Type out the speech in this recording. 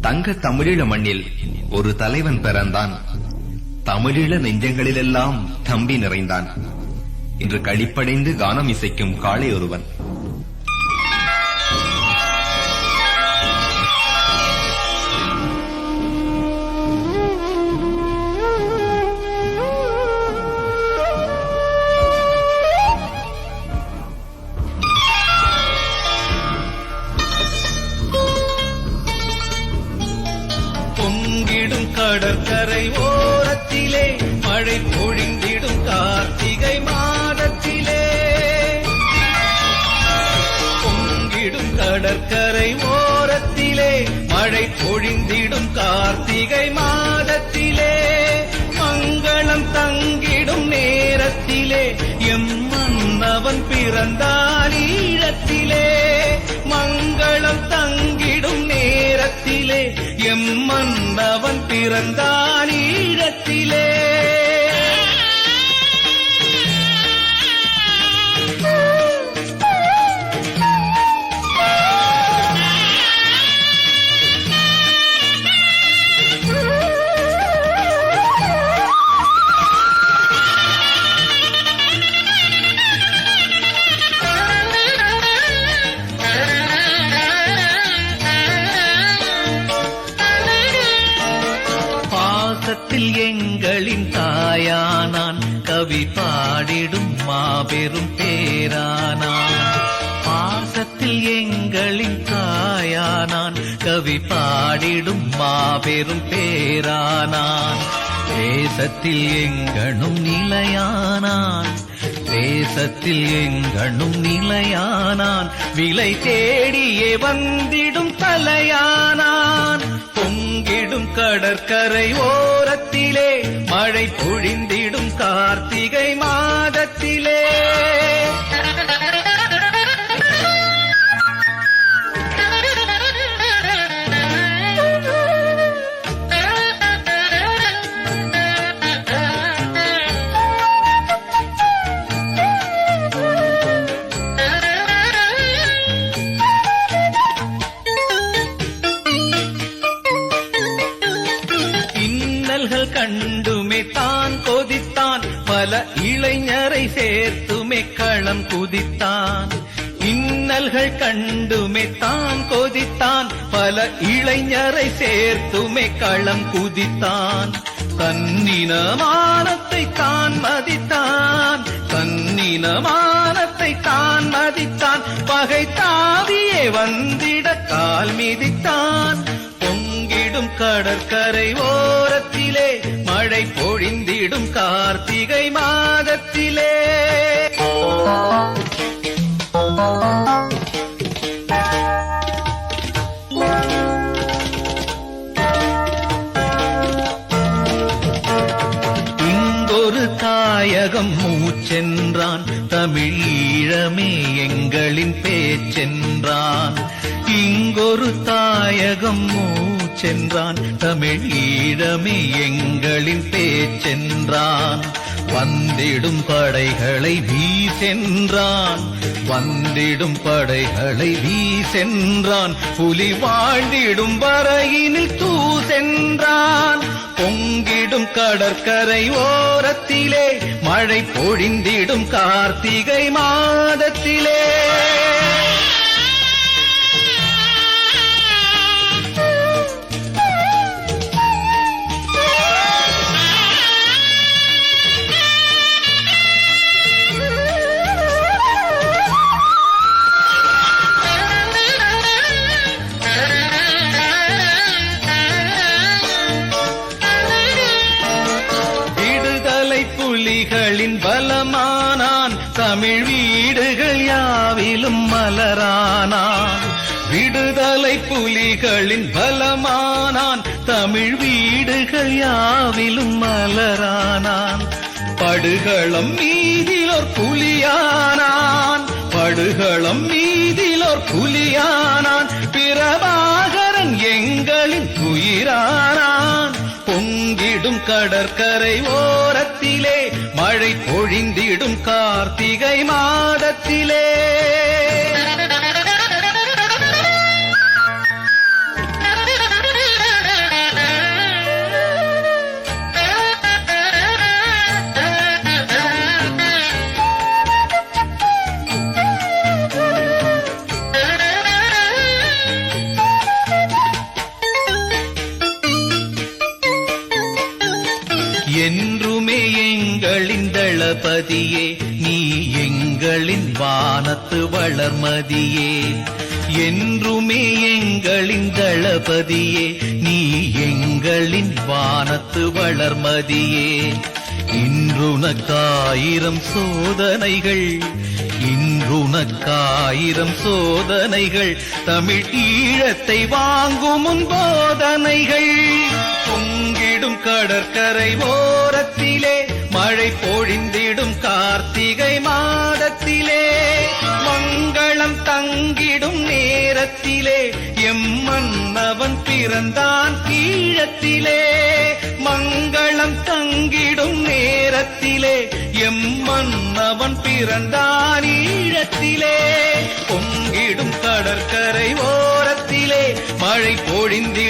தங்க தமிழீழ மண்ணில் ஒரு தலைவன் பிறந்தான். தமிழீழ நெஞ்சங்களிலெல்லாம் தம்பி நிறைந்தான். இன்று களிப்படைந்து கானம் இசைக்கும் காளை ஒருவன். பொங்கிடும் கடற்கரை ஓரத்திலே மழை பொழிந்திடும் கார்த்திகை மாதத்திலே, பொங்கிடும் கடற்கரை ஓரத்திலே மழை பொழிந்திடும் கார்த்திகை மாதத்திலே, மங்களம் தங்கிடும் நேரத்திலே எம் மன்னவன் பிறந்தான் ஈழத்திலே, மங்களம் தங்கிடும் நேரத்திலே எம் மன்னவன் பிறந்தான் ஈழத்திலே. பாசத்தில் எங்களின் தாயானான், கவி பாடிடும் மாபெரும் பேரானான். பாசத்தில் எங்களின் தாயானான், கவி பாடிடும் மாபெரும் பேரானான். தேசத்தில் எங்கனும் நிலையானான், தேசத்தில் எங்கனும் நிலையானான். விலை தேடியே வந்திடும் தலையானான். பொங்கிடும் கடற்கரை ஓரத்திலே மழை பொழிந்திடும் கார்த்திகை மாதத்திலே, கண்டுமே தான் கொதித்தான், பல இளைஞரை சேர்த்துமே களம் குதித்தான். இன்னல்கள் கண்டுமே தான் கொதித்தான், பல இளைஞரை சேர்த்துமே களம் குதித்தான். தன்னினமானத்தை தான் மதித்தான், தன்னினமானத்தை தான் மதித்தான். பகை தாவியே வந்திட கால் மிதித்தான். பொங்கிடும் கடற்கரை ஓரத்திலே மழை பொழிந்திடும் கார்த்திகை மாதத்திலே, இங்கொரு தாயகம் மூச்சென்றான், தமிழீழமே எங்களின் பேச்சென்றான். இங்கொரு தாயகம் மூச்சென்றான், தமிழீழமே எங்களின் பேச்சென்றான். வந்திடும் படைகளை வீசென்றான், வந்திடும் படைகளை வீசென்றான். புலி வாழ்ந்திடும் வரையினில் தூசென்றான். பொங்கிடும் கடற்கரை ஓரத்திலே மழை பொழிந்திடும் கார்த்திகை மாதத்திலே, புலிகளின் பலமானான், தமிழ் வீடுகள் யாவிலும் மலரானான். விடுதலை புலிகளின் பலமானான், தமிழ் வீடுகள் யாவிலும் மலரானான். படுகளம் மீதிலோர் புலியானான், படுகளம் மீதிலோர் புலியானான். பிரபாகரன் எங்களின் உயிரானான். பொங்கிடும் கடற்கரை ஓரத்திலே மழை பொழிந்திடும் கார்த்திகை மாதத்திலே, தளபதியே நீ எங்களின் வானத்து வளர்மதியே என்றுமே எங்களின் தளபதியே நீ எங்களின் வானத்து வளர்மதியே இன்றுனக்காயிரம் சோதனைகள் இன்றுனக்காயிரம் சோதனைகள் தமிழ் ஈழத்தை வாங்கும் முன் போதனைகள் பொங்கிடும் கடற்கரை ஓரத்திலே மழை பொழிந்திடும் கார்த்திகை மாதத்திலே மங்களம் தங்கிடும் நேரத்திலே எம்மன்னவன் பிறந்தான் ஈழத்திலே மங்களம் தங்கிடும் நேரத்திலே எம்மன்னவன் பிறந்தான் ஈழத்திலே பொங்கிடும் கடற்கரை ஓரத்திலே மழை பொழிந்திடும்